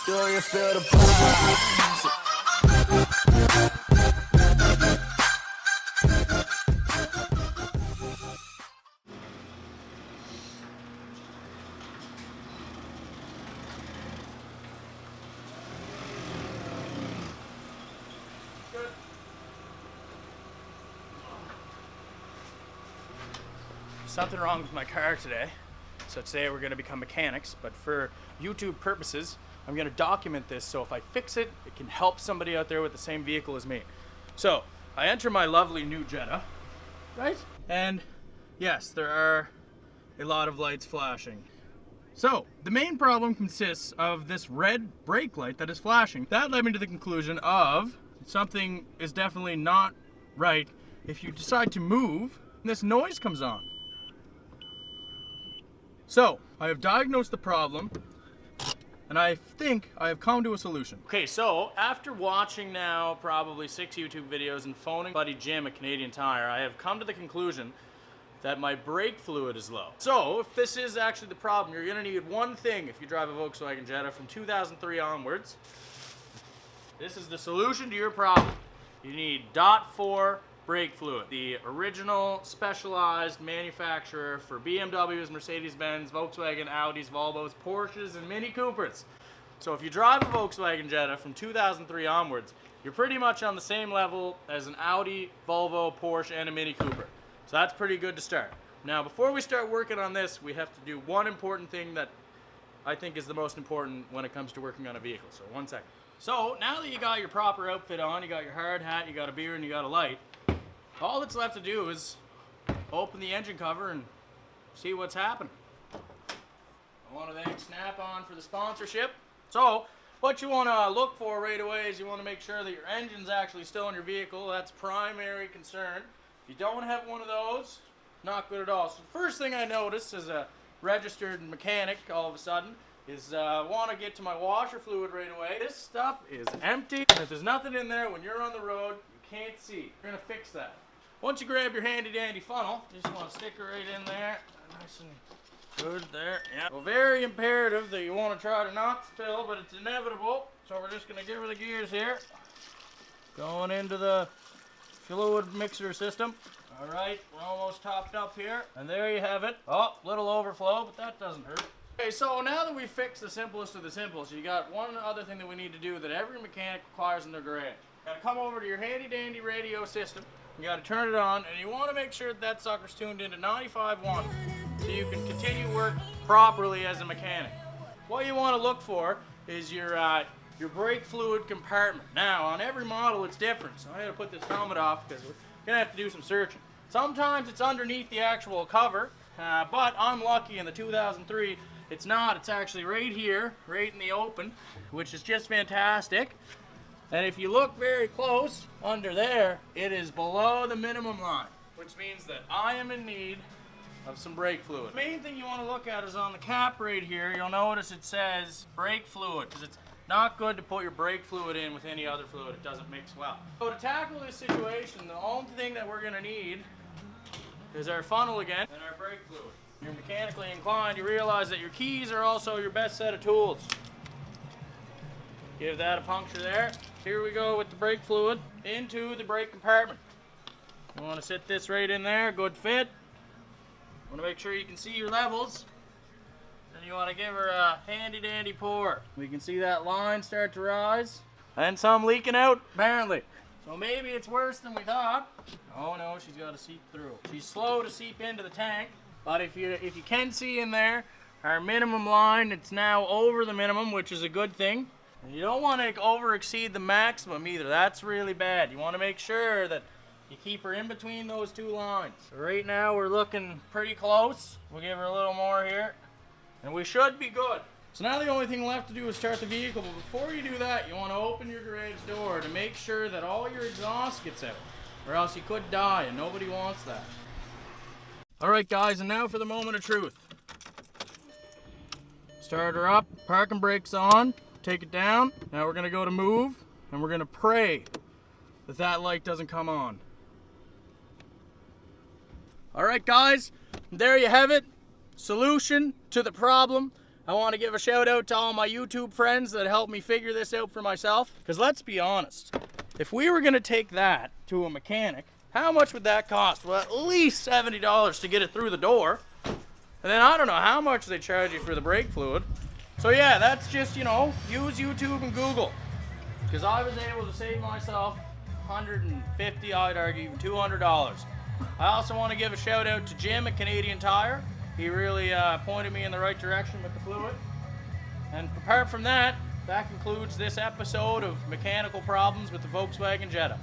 Do you feel the vibes? Something wrong with my car today, so today we're going to become mechanics, but for YouTube purposes I'm going to document this, so if I fix it, it can help somebody out there with the same vehicle as me. So I enter my lovely new Jetta, right? And yes, there are a lot of lights flashing. So the main problem consists of this red brake light that is flashing. That led me to the conclusion of something is definitely not right. If you decide to move, this noise comes on. So, I have diagnosed the problem, and I think I have come to a solution. Okay, so after watching now probably 6 YouTube videos and phoning Buddy Jim at Canadian Tire, I have come to the conclusion that my brake fluid is low. So, if this is actually the problem, you're gonna need one thing if you drive a Volkswagen Jetta from 2003 onwards. This is the solution to your problem. You need .4 brake fluid, the original specialized manufacturer for BMWs, Mercedes-Benz, Volkswagen, Audis, Volvos, Porsches, and Mini Coopers. So if you drive a Volkswagen Jetta from 2003 onwards, you're pretty much on the same level as an Audi, Volvo, Porsche, and a Mini Cooper. So that's pretty good to start. Now, before we start working on this, we have to do one important thing that I think is the most important when it comes to working on a vehicle. So 1 second. So now that you got your proper outfit on, you got your hard hat, you got a beer, and you got a light, all that's left to do is open the engine cover and see what's happening. I want to thank Snap-on for the sponsorship. So, what you want to look for right away is you want to make sure that your engine's actually still in your vehicle. That's primary concern. If you don't have one of those, not good at all. So the first thing I noticed as a registered mechanic all of a sudden is I want to get to my washer fluid right away. This stuff is empty, and if there's nothing in there when you're on the road, you can't see. We're going to fix that. Once you grab your handy dandy funnel, you just want to stick it right in there. Nice and good there. Yeah. Well, very imperative that you want to try to not spill, but it's inevitable. So we're just going to give her the gears here. Going into the fluid mixer system. All right, we're almost topped up here. And there you have it. Oh, little overflow, but that doesn't hurt. Okay, so now that we've fixed the simplest of the simplest, you got one other thing that we need to do that every mechanic requires in their garage. You gotta come over to your handy dandy radio system. You got to turn it on, and you want to make sure that sucker's tuned into 95.1 so you can continue work properly as a mechanic. What you want to look for is your brake fluid compartment. Now, on every model it's different, so I had to put this helmet off because we're going to have to do some searching. Sometimes it's underneath the actual cover, but I'm lucky in the 2003 it's not. It's actually right here, right in the open, which is just fantastic. And if you look very close under there, it is below the minimum line, which means that I am in need of some brake fluid. The main thing you want to look at is on the cap right here. You'll notice it says brake fluid, because it's not good to put your brake fluid in with any other fluid. It doesn't mix well. So to tackle this situation, the only thing that we're going to need is our funnel again and our brake fluid. If you're mechanically inclined, you realize that your keys are also your best set of tools. Give that a puncture there. Here we go with the brake fluid into the brake compartment. You want to sit this right in there, good fit. You want to make sure you can see your levels. Then you want to give her a handy dandy pour. We can see that line start to rise. And some leaking out, apparently. So maybe it's worse than we thought. Oh no, she's got to seep through. She's slow to seep into the tank, but if you can see in there, our minimum line, it's now over the minimum, which is a good thing. And you don't want to over exceed the maximum either. That's really bad. You want to make sure that you keep her in between those two lines. So right now we're looking pretty close. We'll give her a little more here, and we should be good. So now the only thing left to do is start the vehicle, but before you do that, you want to open your garage door to make sure that all your exhaust gets out, or else you could die, and nobody wants that. Alright guys, and now for the moment of truth. Start her up, parking brakes on. Take it down. Now we're going to go to move, and we're going to pray that that light doesn't come on. Alright guys, there you have it. Solution to the problem. I want to give a shout out to all my YouTube friends that helped me figure this out for myself. Because let's be honest, if we were going to take that to a mechanic, how much would that cost? Well, at least $70 to get it through the door. And then I don't know how much they charge you for the brake fluid. So yeah, that's just, you know, use YouTube and Google. Because I was able to save myself $150, I'd argue even $200. I also want to give a shout out to Jim at Canadian Tire. He really pointed me in the right direction with the fluid. And apart from that, that concludes this episode of mechanical problems with the Volkswagen Jetta.